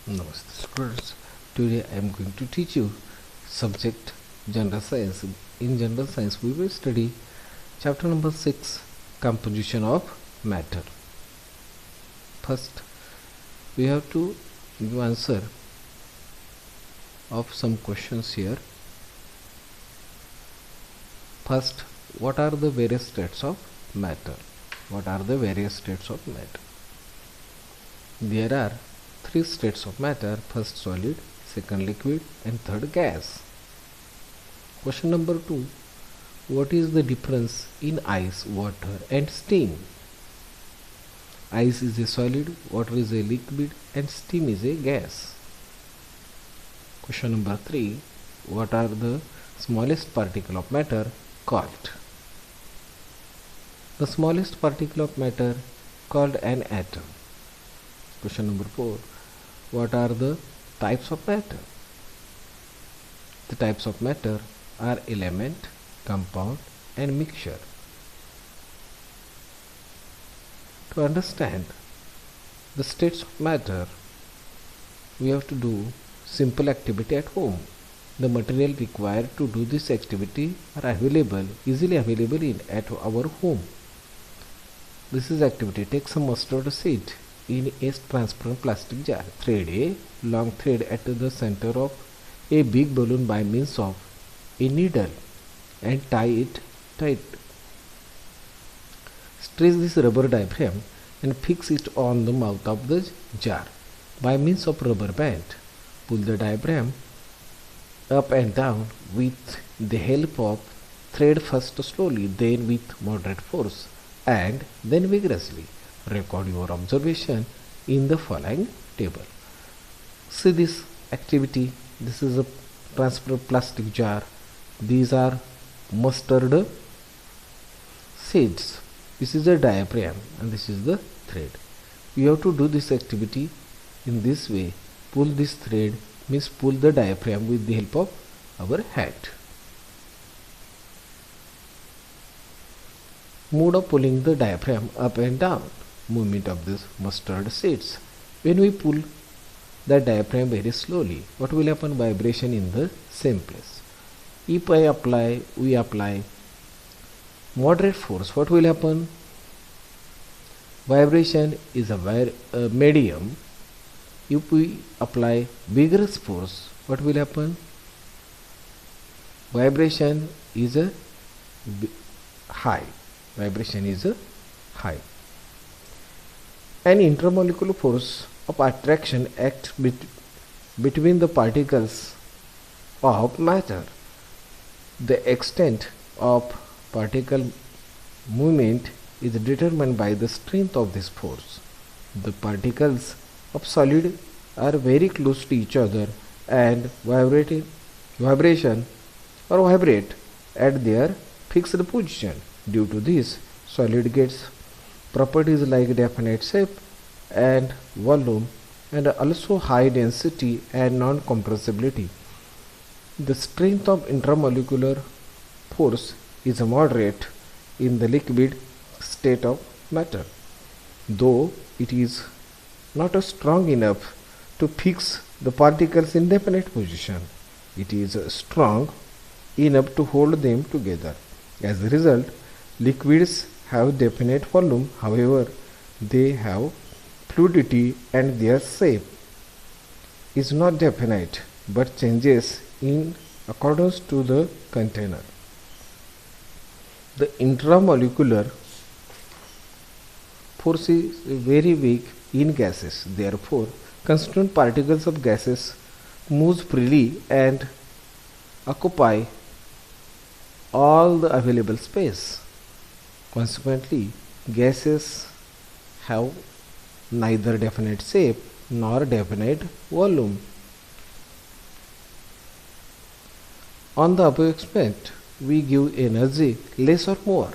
Namaste students. Today I am going to teach you subject general science. In general science we will study chapter number 6, composition of matter. First we have to give answer of some questions here. First, what are the various states of matter? What are the various states of matter? There are three states of matter: first solid, second liquid, and third gas. Question number 2. What is the difference in ice, water, and steam? Ice is a solid, water is a liquid, and steam is a gas. Question number 3. What are the smallest particle of matter called? The smallest particle of matter called an atom. Question number 4. What are the types of matter? The types of matter are element, compound, and mixture. To understand the states of matter, we have to do simple activity at home. The material required to do this activity are easily available at our home. This is activity. Take some mustard seed in a transparent plastic jar. Thread a long thread at the center of a big balloon by means of a needle and tie it tight. Stretch this rubber diaphragm and fix it on the mouth of the jar by means of rubber band. Pull the diaphragm up and down with the help of thread, first slowly, then with moderate force, and then vigorously. Record your observation in the following table. See this activity. This is a transparent plastic jar. These are mustard seeds. This is a diaphragm and this is the thread. You have to do this activity in this way. Pull this thread means pull the diaphragm with the help of our hand. Mode of pulling the diaphragm up and down. Movement of this mustard seeds. When we pull the diaphragm very slowly, what will happen? Vibration in the same place. If we apply moderate force, what will happen? Vibration is a medium. If we apply vigorous force, what will happen? Vibration is a high. Vibration is a high. An intermolecular force of attraction acts between the particles of matter. The extent of particle movement is determined by the strength of this force. The particles of solid are very close to each other and vibrate at their fixed position. Due to this, solid gets properties like definite shape and volume and also high density and non-compressibility. The strength of intermolecular force is moderate in the liquid state of matter, though it is not strong enough to fix the particles in definite position. It is strong enough to hold them together. As a result, liquids have definite volume, however, they have fluidity and their shape is not definite but changes in accordance to the container. The intramolecular force is very weak in gases. Therefore, constituent particles of gases move freely and occupy all the available space. Consequently, gases have neither definite shape nor definite volume. On the above experiment, we give energy less or more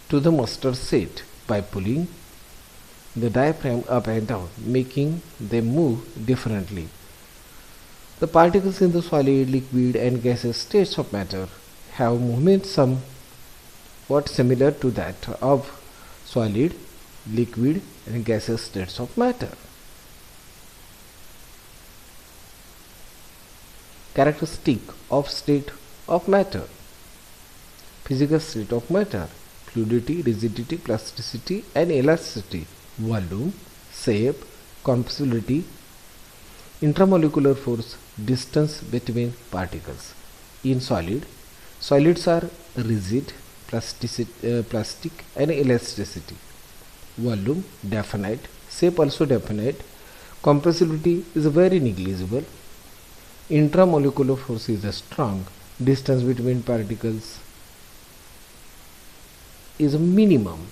to the mustard seed by pulling the diaphragm up and down, making them move differently. The particles in the solid, liquid, and gaseous states of matter have movement somewhat similar to that of solid, liquid, and gaseous states of matter. characteristic of state of matter. Physical state of matter: fluidity, rigidity, plasticity and elasticity, volume, shape, compressibility, intramolecular force, distance between particles. In solids are rigid, plastic and elasticity. Volume definite, shape also definite, compressibility is very negligible, intramolecular force is strong, distance between particles is a minimum.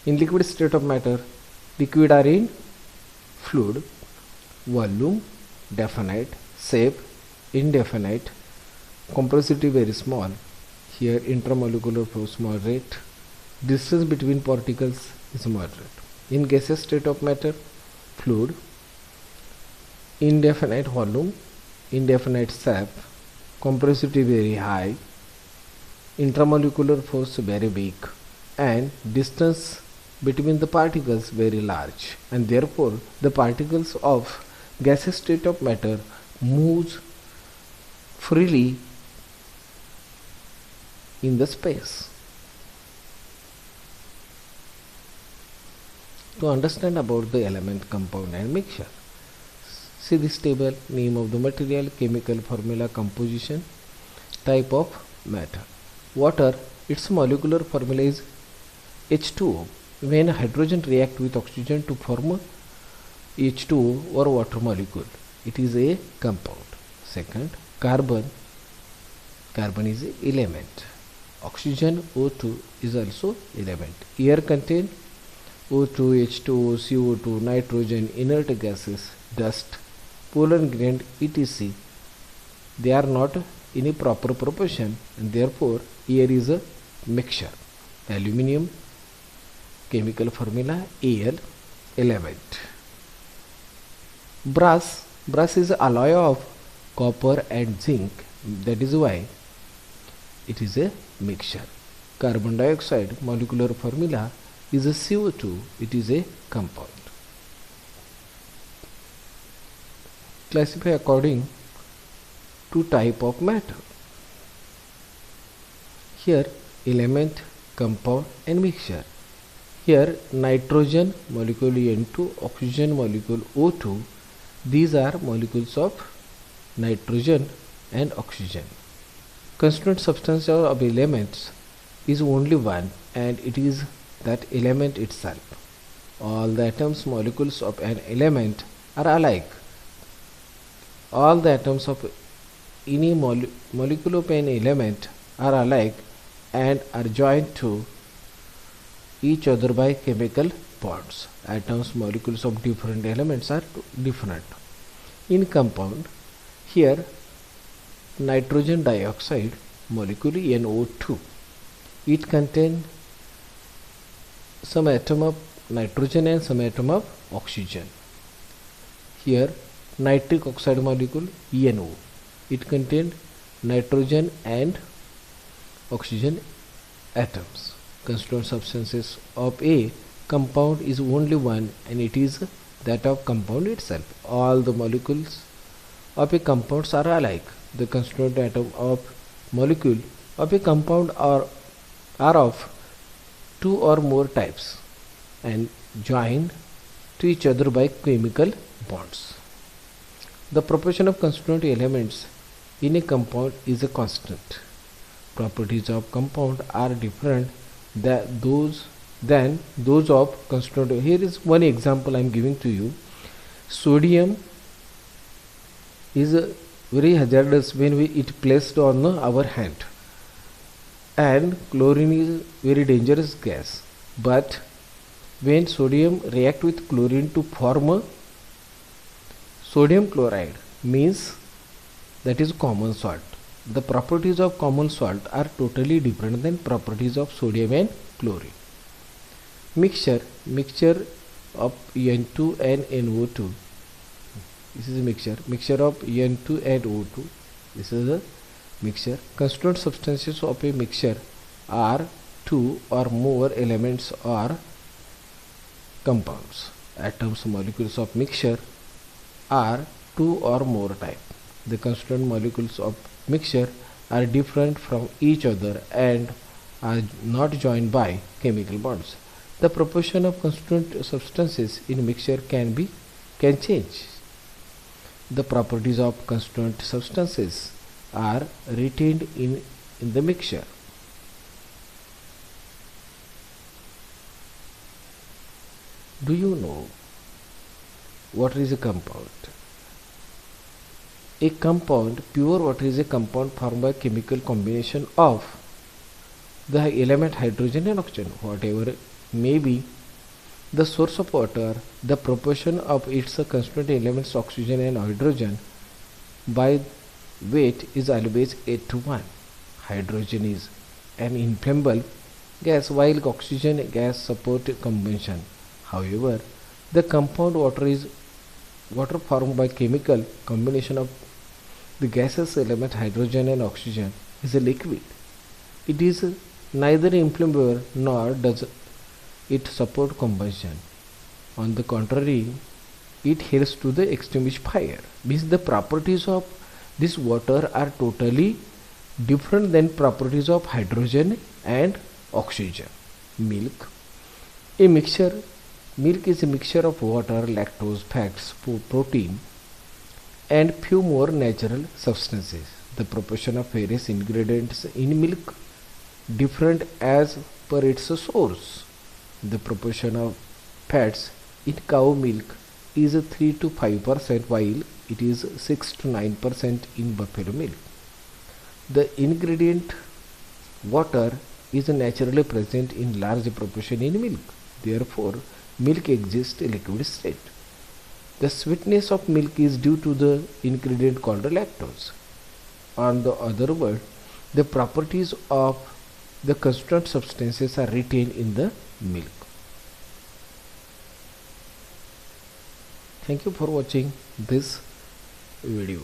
In liquid state of matter, liquid are in fluid, volume definite, shape indefinite, compressibility very small, here intramolecular force moderate, distance between particles is moderate. In gaseous state of matter, fluid, indefinite volume, indefinite shape, compressibility very high, intramolecular force very big, and distance between the particles very large, and therefore the particles of gaseous state of matter moves freely in the space. To understand about the element, compound and mixture, see this table: name of the material, chemical formula, composition, type of matter. Water, its molecular formula is H2O. When hydrogen react with oxygen to form H2O or water molecule, it is a compound. Second, carbon is a element. Oxygen, O2 is also element. Air contain O2, H2O, CO2, nitrogen, inert gases, dust, pollen grain, etc. They are not in a proper proportion, and therefore air is a mixture. Aluminium, chemical formula Al, element. Brass is a alloy of copper and zinc, that is why it is a mixture. Carbon dioxide, molecular formula is a CO2, it is a compound. Classify according to type of matter. Here element, compound and mixture. Here nitrogen molecule N2, oxygen molecule O2, these are molecules of nitrogen and oxygen. Constituent substance of elements is only one, and it is that element itself. All the atoms, molecules of an element are alike. All the atoms of any molecule of an element are alike and are joined to each other by chemical bonds. Atoms, molecules of different elements are different. In compound, here nitrogen dioxide molecule NO2, it contains some atom of nitrogen and some atom of oxygen. Here nitric oxide molecule NO, it contains nitrogen and oxygen atoms. Constituent substances of a compound is only one, and it is that of compound itself. All the molecules of a compound are alike. The constituent atom of molecule of a compound are of two or more types and joined to each other by chemical bonds. The proportion of constituent elements in a compound is a constant. Properties of compound are different than those of constituent. Here is one example I am giving to you. Sodium is very hazardous when it placed on our hand, and chlorine is very dangerous gas. But when sodium react with chlorine to form sodium chloride, means that is common salt. The properties of common salt are totally different than properties of sodium and chlorine. Mixture of N2 and NO2. This is a mixture of N2 and O2. This is a mixture. Constituent substances of a mixture are two or more elements or compounds. Atoms, molecules of mixture are two or more type. The constituent molecules of mixture are different from each other and are not joined by chemical bonds. The proportion of constituent substances in mixture can change. The properties of constituent substances are retained in the mixture. Do you know what is a compound? A compound, pure water, is a compound formed by chemical combination of the element hydrogen and oxygen. Whatever may be the source of water, the proportion of its constituent elements oxygen and hydrogen by weight is always 8:1. Hydrogen is an inflammable gas while oxygen gas support combustion. However, the compound water is water formed by chemical combination of the gaseous element hydrogen and oxygen is a liquid. It is neither inflammable nor does it support combustion. On the contrary, it helps to the extinguish fire. Means the properties of this water are totally different than properties of hydrogen and oxygen. Milk. Milk is a mixture of water, lactose, fats, protein, and few more natural substances. The proportion of various ingredients in milk different as per its source. The proportion of fats in cow milk is 3 to 5% while it is 6 to 9% in buffalo milk. The ingredient water is naturally present in large proportion in milk. Therefore, milk exists in liquid state. The sweetness of milk is due to the ingredient called lactose. On the other word, the properties of the constituent substances are retained in the milk. Thank you for watching this video.